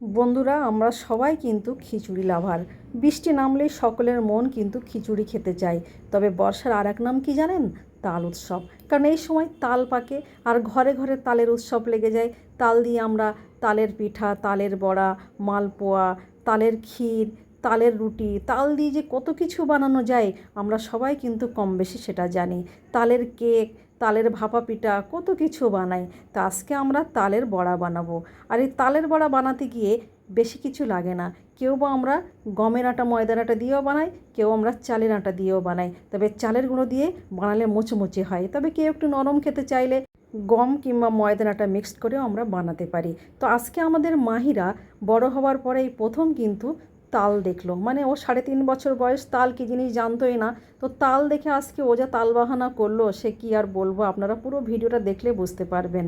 বন্ধুরা, আমরা সবাই কিন্তু খিচুড়ি লাভার। বৃষ্টি নামলেই সকলের মন কিন্তু খিচুড়ি খেতে চায়। তবে বর্ষার আর এক নাম কি জানেন? তাল উৎসব। কারণ এই সময় তাল পাকে আর ঘরে ঘরে তালের উৎসব লেগে যায়। তাল দিয়ে আমরা তালের পিঠা, তালের বড়া, মালপোয়া, তালের ক্ষীর, তালের রুটি, তাল দিয়ে যে কত কিছু বানানো যায় আমরা সবাই কিন্তু কম বেশি সেটা জানি। তালের কেক, তালের ভাপা পিঠা, কত কিছু বানাই। তা আজকে আমরা তালের বড়া বানাবো। আর এই তালের বড়া বানাতে গিয়ে বেশি কিছু লাগে না। কেউ বা আমরা গমের আটা, ময়দার আটা দিয়েও বানাই, কেউ আমরা চালের আটা দিয়েও বানাই। তবে চালের গুঁড়ো দিয়ে বানালে মুচমুচে হয়। তবে কেউ একটু নরম খেতে চাইলে গম কিংবা ময়দার আটা মিক্সড করেও আমরা বানাতে পারি। তো আজকে আমাদের মাহিরা বড় হওয়ার পরে এই প্রথম কিন্তু তাল দেখলো। মানে ও 3.5 বছর বয়স, তাল কী জিনিস জানতোই না। তো তাল দেখে আজকে ও যা তাল বাহানা করলো সে কি আর বলবো, আপনারা পুরো ভিডিওটা দেখলে বুঝতে পারবেন।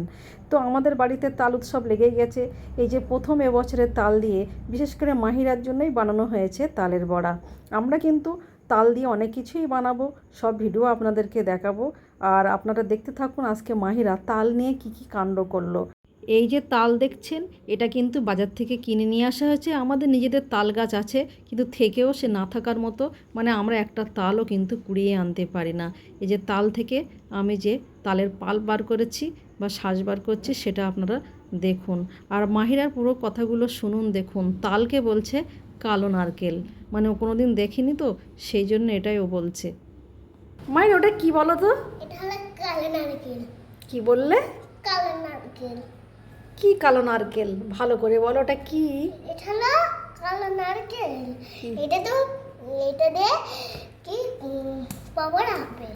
তো আমাদের বাড়িতে তাল উৎসব লেগেই গেছে। এই যে প্রথম এবছরের তাল দিয়ে বিশেষ করে মাহিরার জন্যই বানানো হয়েছে তালের বড়া। আমরা কিন্তু তাল দিয়ে অনেক কিছুই বানাবো, সব ভিডিও আপনাদেরকে দেখাবো। আর আপনারা দেখতে থাকুন আজকে মাহিরা তাল নিয়ে কি কি কাণ্ড করলো। এই যে তাল দেখছেন, এটা কিন্তু বাজার থেকে কিনে নিয়ে আসা হয়েছে। আমাদের নিজেদের তাল গাছ আছে, কিন্তু থেকেও সে না থাকার মতো, মানে আমরা একটা তালও কিন্তু কুড়িয়ে আনতে পারি না। এই যে তাল থেকে আমি যে তালের পাল্প বার করেছি বা শ্বাস বার করছি সেটা আপনারা দেখুন। আর মাহিরার পুরো কথাগুলো শুনুন, দেখুন। তালকে বলছে কালো নারকেল, মানে ও কোনো দিন দেখিনি তো সেই জন্য এটাই ও বলছে। মায়ের ওটা কি বলো তো? এটা হলো কালো নারকেল। কি বললে? কালো নারকেল। কি কালো নারকেল? ভালো করে বলো, ওটা কি? এটা হলো কালো নারকেল। এটা তো এটা দিয়ে কি পকোড়া হবে।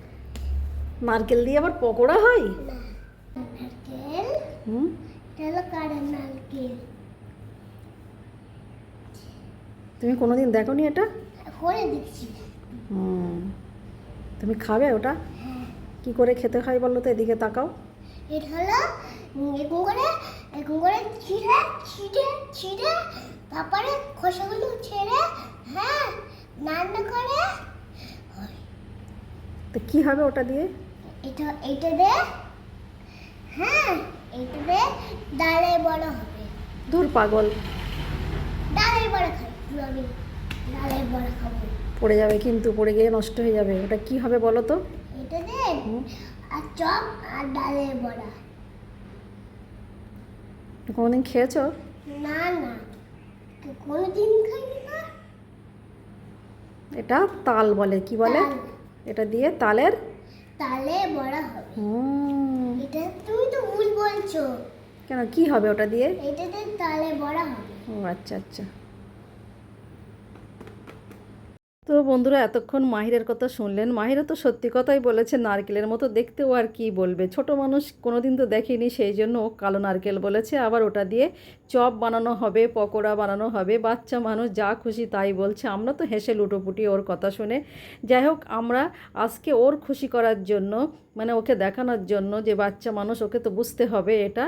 নারকেল দিয়ে আবার পকোড়া হয়? না, নারকেল। হুম, এটা হলো কালো নারকেল। তুমি কোনোদিন দেখোনি এটা? করে দিচ্ছি। তুমি খাবে ওটা? হ্যাঁ। কি করে খেতে হয় বলো তো, এদিকে তাকাও। এটা হলো এরকম করে ছিঁড়ে ছিঁড়ে ছিঁড়ে তারপরে খোসাগুলো ছেড়ে, হ্যাঁ, রান্না করে হয়। তো কি হবে ওটা দিয়ে? এটা দে, হ্যাঁ, এটা দে ডালের বড়া হবে। দূর পাগল, ডালের বড়া খাই আমি, ডালের বড়া খাবো। পড়ে যাবে কিন্তু, পড়ে গিয়ে নষ্ট হয়ে যাবে। ওটা কি হবে বলো তো? এটা দে আর চপ আর ডালের বড়া। কোনোদিন খেয়েছো? না না, কোনোদিন খাইনি না। এটা তাল বলে। কি বলে? তাল। এটা দিয়ে তালের বড়া হবে। হুম। এটা তুমি তো ভুল বলছো। কেন, কি হবে ওটা দিয়ে? এটাতে তালে বড়া হবে। ও আচ্ছা আচ্ছা। তো বন্ধুরা, এতক্ষণ মাহিরের কথা শুনলেন। মাহিরা তো সত্যি কথাই বলেছে, নারকেলের মতো দেখতে। ও আর কি বলবে, ছোট মানুষ কোনোদিন তো দেখেনি, সেই জন্য ও কালো নারকেল বলেছে। আবার ওটা দিয়ে চপ বানানো হবে, পকোড়া বানানো হবে। বাচ্চা মানুষ যা খুশি তাই বলছে, আমরা তো হেসে লুটোপুটি ওর কথা শুনে। যাই হোক, আমরা আজকে ওর খুশি করার জন্য, মানে ওকে দেখানোর জন্য যে বাচ্চা মানুষ, ওকে তো বুঝতে হবে এটা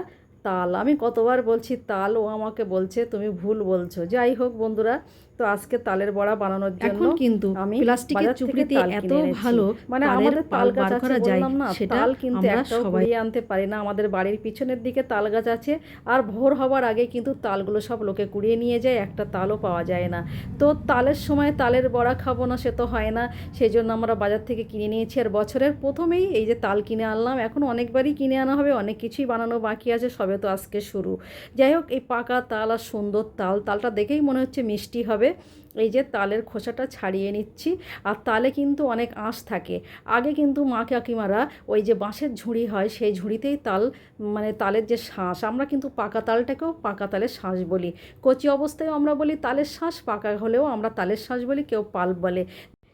তাল। আমি কতবার বলছি তাল, ও আমাকে বলছে তুমি ভুল বলছো। যাই হোক বন্ধুরা, তো আজকে তালের বড়া বানানোর জন্য এখন কিন্তু আমি প্লাস্টিকের চুপড়িতে এত ভালো মানে আমাদের তাল গাছ আছে, করা যায় বললাম না, সেটা তাল কিন্তু আমরা একটাও সবাই কুড়িয়ে আনতে পারি না। আমাদের বাড়ির পিছনের দিকে তাল গাছ আছে, আর ভোর হওয়ার আগে কিন্তু তালগুলো সব লোকে কুড়িয়ে নিয়ে যায়, একটা তালও পাওয়া যায় না। তো তালের সময় তালের বড়া খাবো না সে তো হয় না, সেই জন্য আমরা বাজার থেকে কিনে নিয়েছি। আর বছরের প্রথমেই এই যে তাল কিনে আনলাম। এখন অনেকবারই কিনে আনা হবে, অনেক কিছুই বানানো বাকি আছে, সবে তো আজকে শুরু। যাই হোক, এই পাকা তাল আর সুন্দর তাল, তালটা দেখেই মনে হচ্ছে মিষ্টি হবে। এই যে তালের খোসাটা ছাড়িয়ে নিচ্ছি। আর তালে কিন্তু অনেক আঁশ থাকে। আগে কিন্তু মা কাকিমারা ওই যে বাঁশের ঝুড়ি হয় সেই ঝুড়িতেই তাল, মানে তালের যে শাঁস, আমরা কিন্তু পাকা তালটাকেও পাকা তালের শাঁস বলি। কচি অবস্থায়ও আমরা বলি তালের শাঁস, পাকা হলেও আমরা তালের শাঁস বলি, কেউ পাল্প বলে।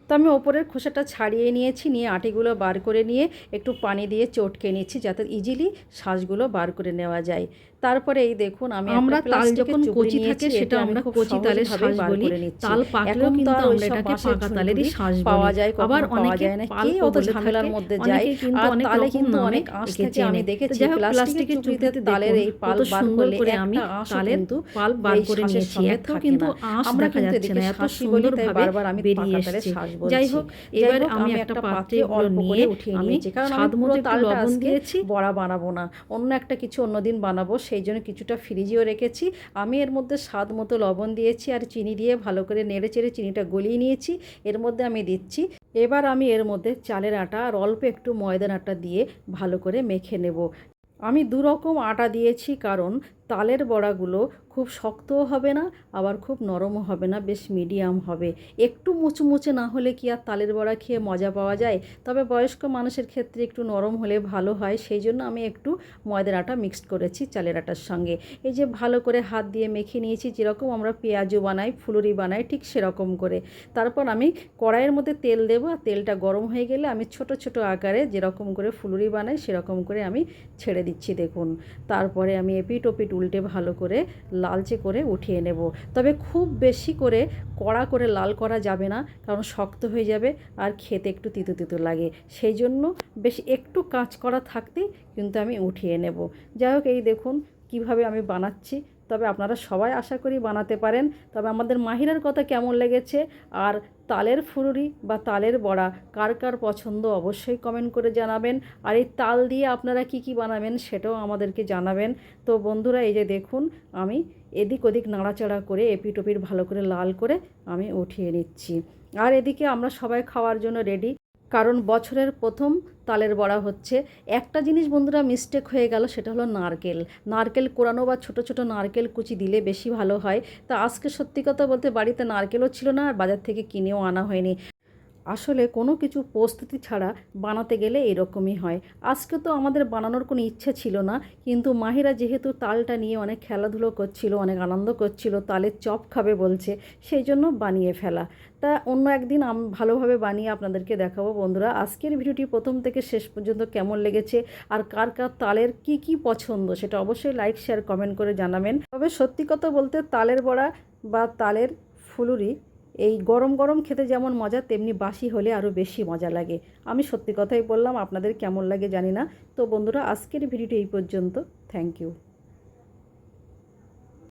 তো আমি ওপরের খোসাটা ছাড়িয়ে নিয়েছি, নিয়ে আটিগুলো বার করে নিয়ে একটু পানি দিয়ে চটকে নিচ্ছি যাতে ইজিলি শাঁসগুলো বার করে নেওয়া যায়। তারপরে এই দেখুন, আমরা তাল যখন কচি থাকে সেটা আমরা কচি তালের শাঁস বলি। তাল পাকলেও কিন্তু আমরা এটাকে পাকা তালেরই শাঁস পাওয়া বলি। যায়, আবার অনেকে পাল্প অত ঝামেলার মধ্যে যায়। কিন্তু অনেক তালে রকম কিন্তু নামে অনেক আঁশ একে থাকে, আমি চেনে। দেখেছি। যাই হোক, প্লাস্টিকের চুড়িতে তালের এই পাল্প বার করলে আমি একটা তালের কিন্তু পাল্প বার করে নিয়েছি। একটাও কিন্তু আঁশ দেখা যাচ্ছে না, এত সুন্দরভাবে বারবার আমি বেরিয়ে তালের এসেছে। শাঁস বলছি। যাই হোক, এবার আমি একটা পাত্রে অল্প করে নিয়ে উঠিয়ে আমি নিয়েছি, কারণ আমি স্বাদ পুরো মতো একটু তালটা লবণ আজকে দিয়েছি। বড়া বানাবো না, অন্য একটা কিছু অন্যদিন বানাবো, সেই জন্য কিছুটা ফ্রিজেও রেখেছি। আমি এর মধ্যে স্বাদ মতো লবণ দিয়েছি আর চিনি দিয়ে ভালো করে নেড়ে চেড়ে চিনিটা গলিয়ে নিয়েছি। এর মধ্যে আমি দিচ্ছি, এবার আমি এর মধ্যে চালের আটা আর অল্প একটু ময়দার আটা দিয়ে ভালো করে মেখে নেব। আমি দু রকম আটা দিয়েছি, কারণ তালের বড়াগুলো খুব শক্তও হবে না, আবার খুব নরমও হবে না, বেশ মিডিয়াম হবে। একটু মুচমুচে না হলে কি আর তালের বড়া খেয়ে মজা পাওয়া যায়? তবে বয়স্ক মানুষের ক্ষেত্রে একটু নরম হলে ভালো হয়, সেই জন্য আমি একটু ময়দার আটা মিক্সড করেছি চালের আটার সঙ্গে। এই যে ভালো করে হাত দিয়ে মেখে নিয়েছি, যেরকম আমরা পেঁয়াজু বানাই, ফুলুরি বানাই, ঠিক সেরকম করে। তারপর আমি কড়াইয়ের মধ্যে তেল দেবো, আর তেলটা গরম হয়ে গেলে আমি ছোট ছোট আকারে যেরকম করে ফুলুরি বানাই সেরকম করে আমি ছেড়ে দিচ্ছি দেখুন। তারপরে আমি এপিট ওপিট উল্টে ভালো করে লালচে করে উঠিয়ে নেব। তবে খুব বেশি করে কড়া করে লাল করা যাবে না, কারণ শক্ত হয়ে যাবে আর খেতে একটু তিতো তিতো লাগে। সেই জন্য বেশ একটু কাঁচ করা থাকতেই কিন্তু আমি উঠিয়ে নেব। যাই হোক, এই দেখুন কিভাবে আমি বানাচ্ছি। তবে আপনারা সবাই আশা করি বানাতে পারেন। তবে আমাদের মাহিরার কথা কেমন লেগেছে আর তালের ফুলুরি বা তালের বড়া কার কার পছন্দ অবশ্যই কমেন্ট করে জানাবেন। আর এই তাল দিয়ে আপনারা কি কি বানাবেন সেটাও আমাদেরকে জানাবেন। তো বন্ধুরা, এই যে দেখুন আমি এদিক ওদিক নাড়াচাড়া করে এপিট ওপিট ভালো করে লাল করে আমি উঠিয়ে নিচ্ছি। আর এদিকে আমরা সবাই খাওয়ার জন্য রেডি, কারণ বছরের প্রথম তালের বড়া হচ্ছে। একটা জিনিস বন্ধুরা মিস্টেক হয়ে গেল, সেটা হলো নারকেল কোরানো বা ছোট ছোট নারকেল কুচি দিলে বেশি ভালো হয়। তা আজকে সত্যি কথা বলতে বাড়িতে নারকেলও ছিল না, আর বাজার থেকে কিনেও আনা হয়নি। আসলে কোনো কিছু প্রস্তুতি ছাড়া বানাতে গেলে এরকমই হয়। আজকে তো আমাদের বানানোর কোনো ইচ্ছে ছিল না, কিন্তু মাহিরা যেহেতু তালটা নিয়ে অনেক খেলাধুলো করছিল, অনেক আনন্দ করছিল, তালের চপ খাবে বলছে, সেই জন্য বানিয়ে ফেলা। তা অন্য একদিন ভালোভাবে বানিয়ে আপনাদেরকে দেখাবো। বন্ধুরা, আজকের ভিডিওটি প্রথম থেকে শেষ পর্যন্ত কেমন লেগেছে আর কার কার তালের কি কি পছন্দ সেটা অবশ্যই লাইক শেয়ার কমেন্ট করে জানাবেন। তবে সত্যি কথা বলতে তালের বড়া বা তালের ফুলুরি এই গরম গরম খেতে যেমন মজা, তেমনি বাসি হলে আরও বেশি মজা লাগে। আমি সত্যি কথাই বললাম, আপনাদের কেমন লাগে জানি না। তো বন্ধুরা, আজকের ভিডিওটি এই পর্যন্ত। Thank you.